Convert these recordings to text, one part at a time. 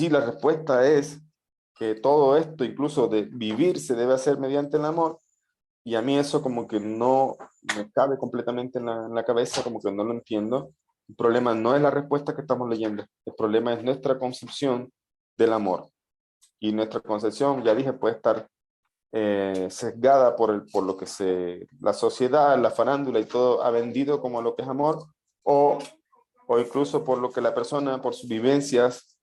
sí, la respuesta es que todo esto, incluso de vivir, se debe hacer mediante el amor, y a mí eso como que no me cabe completamente en la cabeza, como que no lo entiendo. El problema no es la respuesta que estamos leyendo, el problema es nuestra concepción del amor. Y nuestra concepción, ya dije, puede estar sesgada por lo que la sociedad, la farándula y todo ha vendido como lo que es amor, o, o incluso por lo que la persona, por sus vivencias,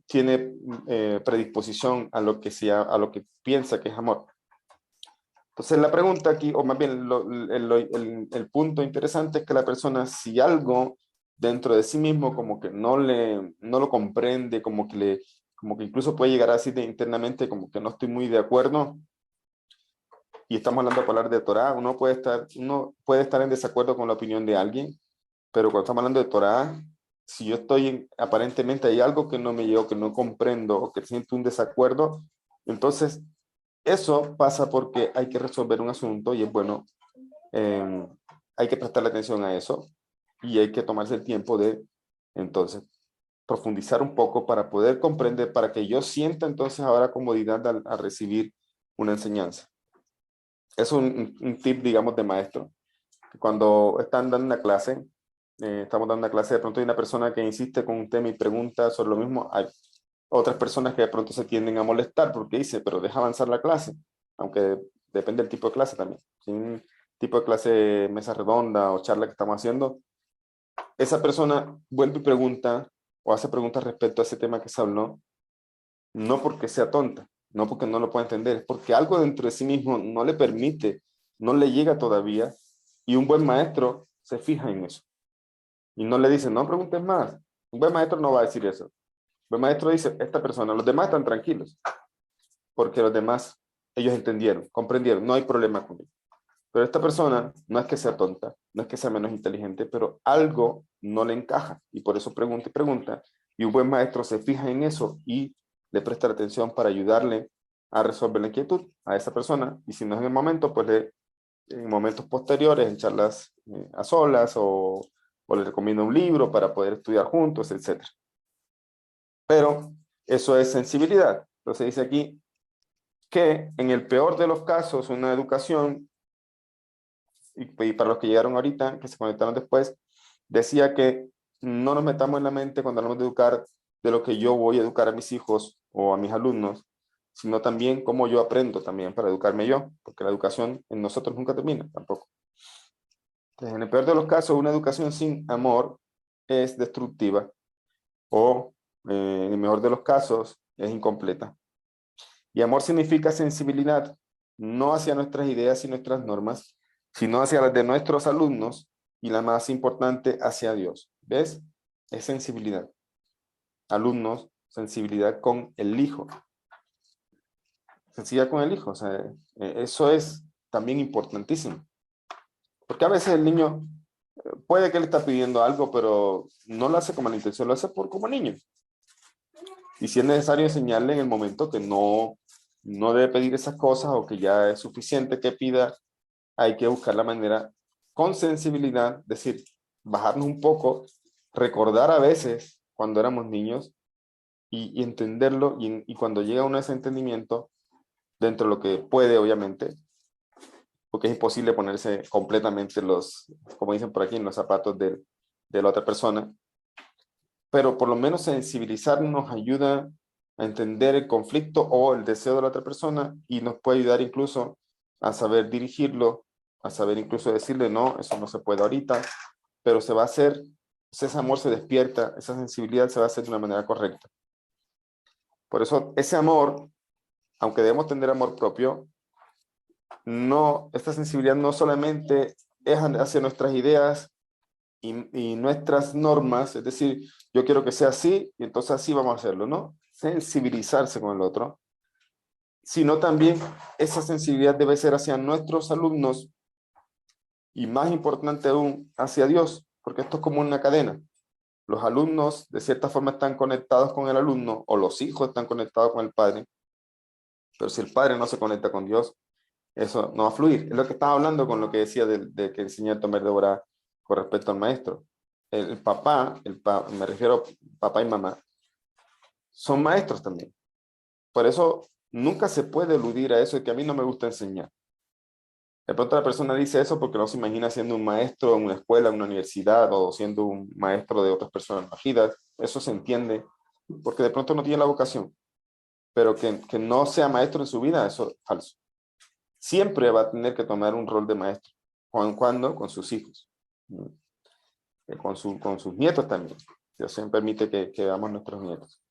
tiene predisposición a a lo que piensa que es amor. Entonces la pregunta aquí, o más bien el punto interesante es que la persona, si algo dentro de sí mismo como que no lo comprende, como que incluso puede llegar a decir internamente como que no estoy muy de acuerdo, y estamos hablando de hablar de Torah, uno puede estar en desacuerdo con la opinión de alguien, pero cuando estamos hablando de Torah, si yo aparentemente hay algo que no me llegó, que no comprendo, o que siento un desacuerdo, entonces eso pasa porque hay que resolver un asunto y es bueno, hay que prestarle atención a eso y hay que tomarse el tiempo de, entonces, profundizar un poco para poder comprender, para que yo sienta entonces ahora comodidad al recibir una enseñanza. Es un tip, digamos, de maestro. Cuando están dando una clase, estamos dando una clase, de pronto hay una persona que insiste con un tema y pregunta sobre lo mismo, hay otras personas que de pronto se tienden a molestar porque dice, pero deja avanzar la clase, aunque depende del tipo de clase también. Si un tipo de clase mesa redonda o charla que estamos haciendo, esa persona vuelve y pregunta o hace preguntas respecto a ese tema que se habló, no porque sea tonta, no porque no lo pueda entender, es porque algo dentro de sí mismo no le permite, no le llega todavía, y un buen maestro se fija en eso. Y no le dice, no preguntes más. Un buen maestro no va a decir eso. Un buen maestro dice, esta persona, los demás están tranquilos, porque los demás, ellos entendieron, comprendieron, no hay problema con ellos. Pero esta persona no es que sea tonta, no es que sea menos inteligente, pero algo no le encaja, y por eso pregunta y pregunta. Y un buen maestro se fija en eso y le presta atención para ayudarle a resolver la inquietud a esa persona, y si no es en el momento, pues en momentos posteriores, en charlas a solas, o le recomiendo un libro para poder estudiar juntos, etc. Pero eso es sensibilidad. Entonces dice aquí que en el peor de los casos, una educación, y para los que llegaron ahorita, que se conectaron después, decía que no nos metamos en la mente cuando hablamos de educar de lo que yo voy a educar a mis hijos o a mis alumnos, sino también cómo yo aprendo también para educarme yo, porque la educación en nosotros nunca termina tampoco. Entonces, en el peor de los casos, una educación sin amor es destructiva, o en el mejor de los casos es incompleta. Y amor significa sensibilidad, no hacia nuestras ideas y nuestras normas, sino hacia las de nuestros alumnos, y la más importante, hacia Dios. ¿Ves? Es sensibilidad. Alumnos, sensibilidad con el Hijo. Sensibilidad con el Hijo. O sea, eso es también importantísimo. Porque a veces el niño puede que le está pidiendo algo, pero no lo hace con mala intención, lo hace como niño. Y si es necesario enseñarle en el momento que no debe pedir esas cosas, o que ya es suficiente que pida, hay que buscar la manera con sensibilidad, decir, bajarnos un poco, recordar a veces cuando éramos niños y entenderlo, y cuando llega uno a ese entendimiento, dentro de lo que puede, obviamente, porque es imposible ponerse completamente como dicen por aquí, en los zapatos de la otra persona, pero por lo menos sensibilizarnos nos ayuda a entender el conflicto o el deseo de la otra persona, y nos puede ayudar incluso a saber dirigirlo, a saber incluso decirle, no, eso no se puede ahorita, pero se va a hacer, ese amor se despierta, esa sensibilidad se va a hacer de una manera correcta. Por eso ese amor, aunque debemos tener amor propio, esta sensibilidad no solamente es hacia nuestras ideas y nuestras normas, es decir, yo quiero que sea así y entonces así vamos a hacerlo, ¿no? Sensibilizarse con el otro, sino también esa sensibilidad debe ser hacia nuestros alumnos, y más importante aún, hacia Dios, porque esto es como una cadena. Los alumnos de cierta forma están conectados con el alumno, o los hijos están conectados con el padre, pero si el padre no se conecta con Dios, eso no va a fluir. Es lo que estaba hablando con lo que decía de que enseñó el Tomer de Borah con respecto al maestro. El papá, me refiero a papá y mamá, son maestros también. Por eso nunca se puede eludir a eso de que a mí no me gusta enseñar. De pronto la persona dice eso porque no se imagina siendo un maestro en una escuela, en una universidad, o siendo un maestro de otras personas nacidas. Eso se entiende, porque de pronto no tiene la vocación. Pero que no sea maestro en su vida, eso es falso. Siempre va a tener que tomar un rol de maestro. ¿Cuándo? Con sus hijos. Con sus nietos también. Dios siempre permite que veamos nuestros nietos.